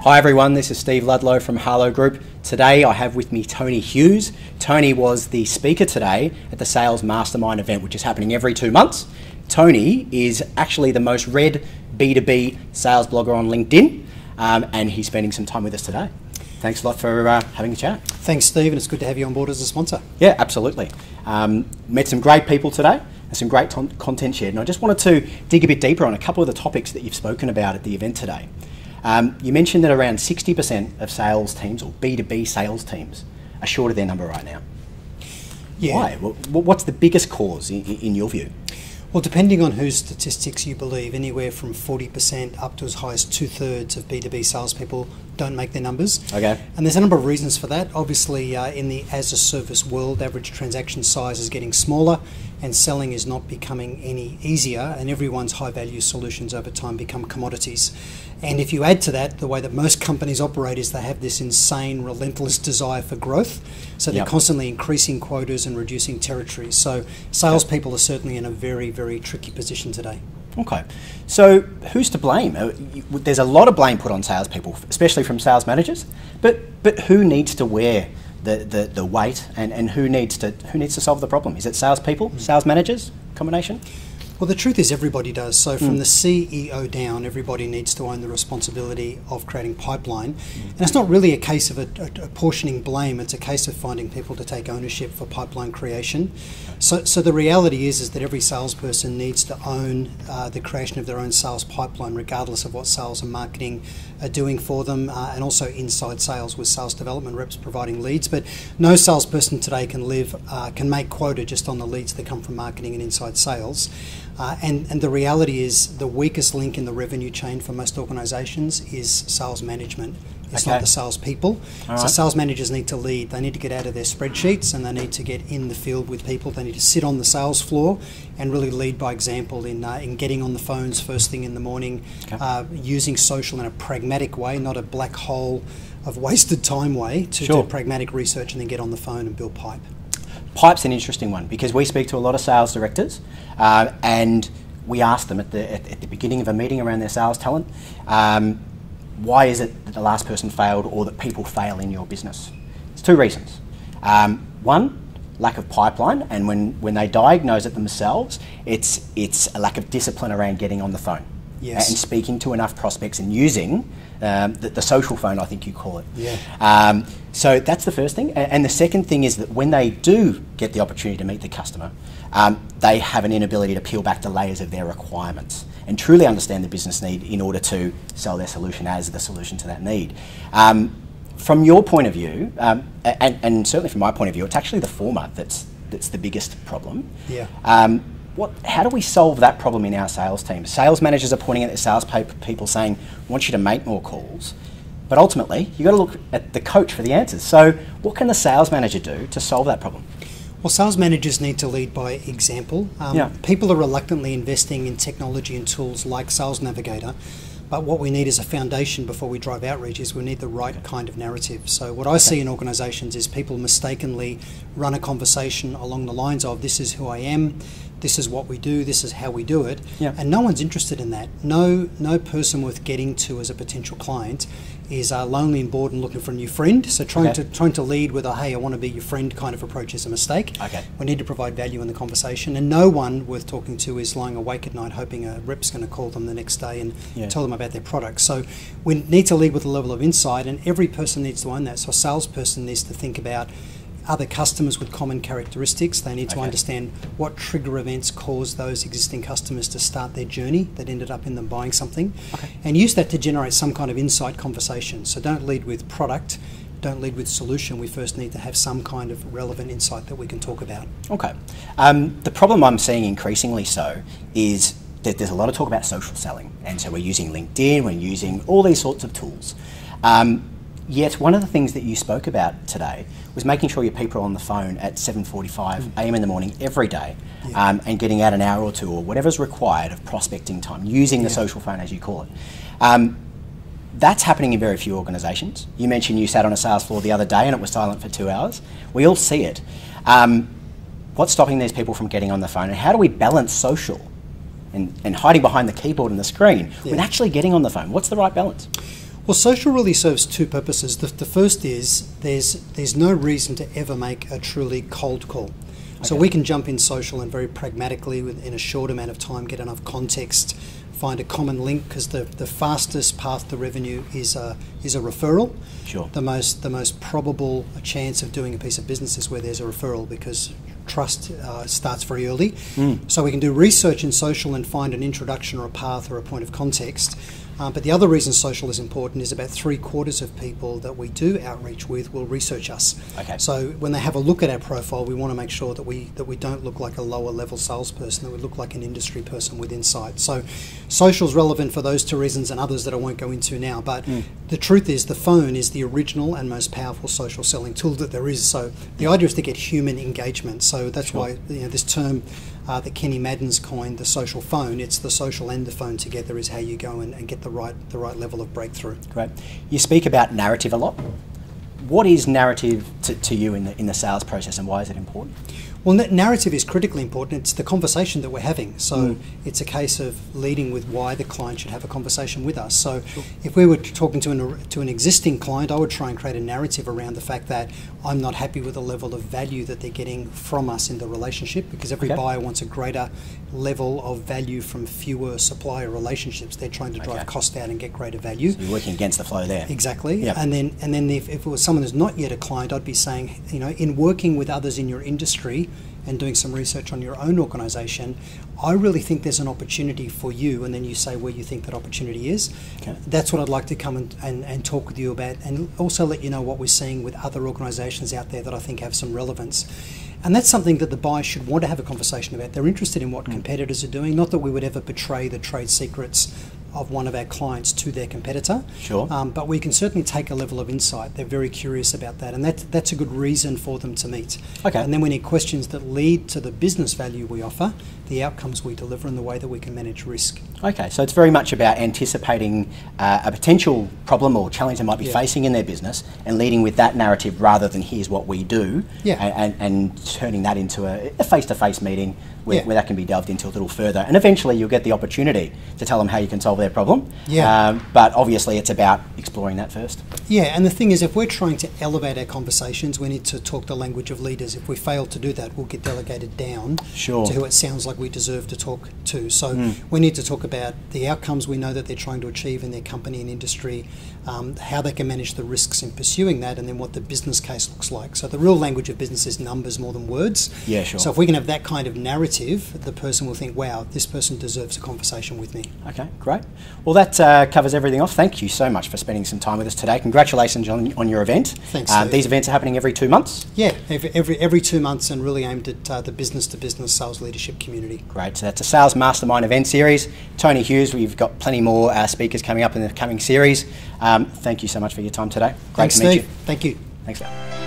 Hi everyone, this is Steve Ludlow from Harlow Group. Today I have with me Tony Hughes. Tony was the speaker today at the Sales Mastermind event, which is happening every 2 months. Tony is actually the most read B2B sales blogger on LinkedIn, and he's spending some time with us today. Thanks a lot for having a chat. Thanks, Steve, and it's good to have you on board as a sponsor. Yeah, absolutely. Met some great people today and some great content shared, and I just wanted to dig a bit deeper on a couple of the topics that you've spoken about at the event today. You mentioned that around 60% of sales teams, or B2B sales teams, are short of their number right now. Yeah. Why? What's the biggest cause in your view? Well, depending on whose statistics you believe, anywhere from 40% up to as high as 2/3 of B2B salespeople don't make their numbers. Okay. And there's a number of reasons for that. Obviously, in the as-a-service world, average transaction size is getting smaller and selling is not becoming any easier, and everyone's high-value solutions over time become commodities. And if you add to that, the way that most companies operate is they have this insane, relentless desire for growth. So they're constantly increasing quotas and reducing territories. So salespeople are certainly in a very, very tricky position today. Okay. So who's to blame? There's a lot of blame put on salespeople, especially from sales managers. But who needs to wear the weight, and who needs to solve the problem? Is it salespeople, sales managers, combination? Well, the truth is everybody does. So from the CEO down, everybody needs to own the responsibility of creating pipeline. And it's not really a case of apportioning blame. It's a case of finding people to take ownership for pipeline creation. So the reality is that every salesperson needs to own the creation of their own sales pipeline, regardless of what sales and marketing are doing for them, and also inside sales with sales development reps providing leads. But no salesperson today can make quota just on the leads that come from marketing and inside sales. And the reality is the weakest link in the revenue chain for most organisations is sales management. It's not the salespeople. So sales managers need to lead. They need to get out of their spreadsheets and they need to get in the field with people. They need to sit on the sales floor and really lead by example in getting on the phones first thing in the morning, using social in a pragmatic way, not a black hole of wasted time way, to do pragmatic research and then get on the phone and build pipe. Pipe's an interesting one because we speak to a lot of sales directors and we ask them at the beginning of a meeting around their sales talent, why is it that the last person failed or that people fail in your business? It's two reasons. One, lack of pipeline, and when they diagnose it themselves, it's a lack of discipline around getting on the phone and speaking to enough prospects and using the social phone, I think you call it. Yeah. So that's the first thing. And the second thing is that when they do get the opportunity to meet the customer, they have an inability to peel back the layers of their requirements and truly understand the business need in order to sell their solution as the solution to that need. From your point of view, and certainly from my point of view, it's actually the former that's the biggest problem. Yeah. How do we solve that problem in our sales team? Sales managers are pointing at their sales people saying, I want you to make more calls. But ultimately, you've got to look at the coach for the answers. So what can the sales manager do to solve that problem? Well, sales managers need to lead by example. People are reluctantly investing in technology and tools like Sales Navigator. But what we need as a foundation before we drive outreach is we need the right kind of narrative. So what I see in organisations is people mistakenly run a conversation along the lines of, this is who I am, this is what we do, this is how we do it, and no one's interested in that. No person worth getting to as a potential client is lonely and bored and looking for a new friend. So trying to lead with a, hey, I want to be your friend kind of approach is a mistake. We need to provide value in the conversation, and no one worth talking to is lying awake at night hoping a rep's going to call them the next day and tell them about their product. So we need to lead with a level of insight, and every person needs to own that. So a salesperson needs to think about other customers with common characteristics. They need to understand what trigger events cause those existing customers to start their journey that ended up in them buying something, and use that to generate some kind of insight conversation. So don't lead with product, don't lead with solution. We first need to have some kind of relevant insight that we can talk about. Okay. The problem I'm seeing increasingly so is that there's a lot of talk about social selling, and so we're using LinkedIn, we're using all these sorts of tools. Yet one of the things that you spoke about today was making sure your people are on the phone at 7:45 a.m. in the morning every day, and getting out an hour or two or whatever's required of prospecting time, using the social phone as you call it. That's happening in very few organisations. You mentioned you sat on a sales floor the other day and it was silent for 2 hours. We all see it. What's stopping these people from getting on the phone, and how do we balance social and hiding behind the keyboard and the screen when actually getting on the phone? What's the right balance? Well, social really serves two purposes. The first is there's no reason to ever make a truly cold call. Okay. So we can jump in social and very pragmatically, in a short amount of time, get enough context, find a common link, because the fastest path to revenue is a referral. Sure. The most probable chance of doing a piece of business is where there's a referral, because trust starts very early. So we can do research in social and find an introduction or a path or a point of context. But the other reason social is important is about 3/4 of people that we do outreach with will research us. Okay. So when they have a look at our profile, we want to make sure that we don't look like a lower level salesperson, that we look like an industry person with insight. So social is relevant for those two reasons and others that I won't go into now. But the truth is, the phone is the original and most powerful social selling tool that there is. So the idea is to get human engagement. So that's why this term that Kenny Madden's coined, the social phone. It's the social and the phone together is how you go and get the right level of breakthrough. Great. You speak about narrative a lot. What is narrative to you in the sales process, and why is it important? Well, narrative is critically important. It's the conversation that we're having. So it's a case of leading with why the client should have a conversation with us. So if we were talking to an existing client, I would try and create a narrative around the fact that I'm not happy with the level of value that they're getting from us in the relationship, because every buyer wants a greater level of value from fewer supplier relationships. They're trying to drive cost out and get greater value. So you're working against the flow there. Exactly. Yep. And then if it was someone who's not yet a client, I'd be saying, in working with others in your industry and doing some research on your own organisation, I really think there's an opportunity for you, and then you say where you think that opportunity is. Okay. That's what I'd like to come and talk with you about, and also let you know what we're seeing with other organisations out there that I think have some relevance. And that's something that the buyer should want to have a conversation about. They're interested in what competitors are doing, not that we would ever betray the trade secrets of one of our clients to their competitor. Sure. But we can certainly take a level of insight. They're very curious about that, and that's a good reason for them to meet. Okay. And then we need questions that lead to the business value we offer, the outcomes we deliver, and the way that we can manage risk. Okay, so it's very much about anticipating a potential problem or challenge they might be facing in their business, and leading with that narrative rather than here's what we do, and turning that into a face-to-face meeting where that can be delved into a little further. And eventually you'll get the opportunity to tell them how you can solve their problem. But obviously it's about exploring that first. Yeah, and the thing is, if we're trying to elevate our conversations, we need to talk the language of leaders. If we fail to do that, we'll get delegated down to who it sounds like we deserve to talk to. So we need to talk about the outcomes we know that they're trying to achieve in their company and industry, how they can manage the risks in pursuing that, and then what the business case looks like. So the real language of business is numbers more than words. Yeah, sure. So if we can have that kind of narrative, the person will think, wow, this person deserves a conversation with me. Okay, great. Well, that covers everything off. Thank you so much for spending some time with us today. Congratulations on your event. Thanks, Steve. These events are happening every 2 months? Yeah, every 2 months, and really aimed at the business-to-business sales leadership community. Great. So that's a Sales Mastermind event series. Tony Hughes, we've got plenty more speakers coming up in the coming series. Thank you so much for your time today. Great to meet you. Thank you. Thanks, Steve.